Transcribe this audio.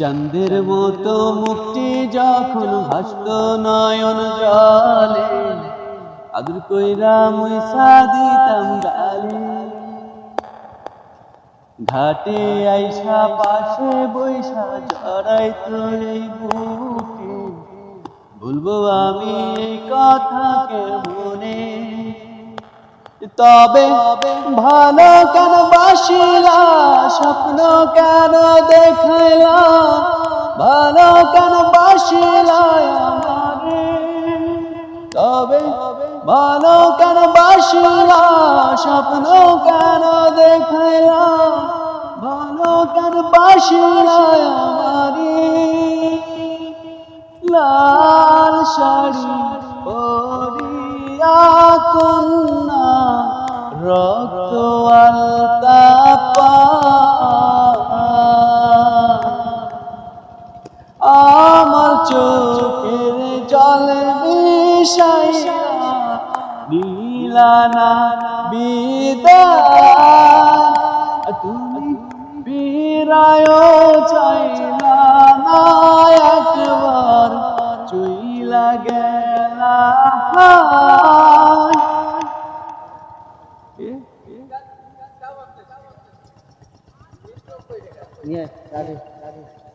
চাঁদের মতো মুক্তি যখন হাসত নয়ন জলে, আদর কইরা মুইসা দিতাম গালে। ঘাটে আইসা পাশে বৈশা জড়াইতো এই বুকে, ভুলবো আমি এই কথাকে মনে। তবে ভালো কেন বাসিলা, স্বপ্ন কেন দেখাইলা, ভালো কেন বাসিলা আমারে। তবে ভালো কেন বাসিলা, স্বপ্ন কেন দেখাইলা, ভালো কেন বাসিলা আমারে। লাল শাড়ি পরিয়া কন্যা রক্ত আলতা আমার চোখের জলে মিশাইয়া নীলানা বিদায়। তুমি বিরায় চাইলা না একবার, চইলা গেলা। Yes, that is.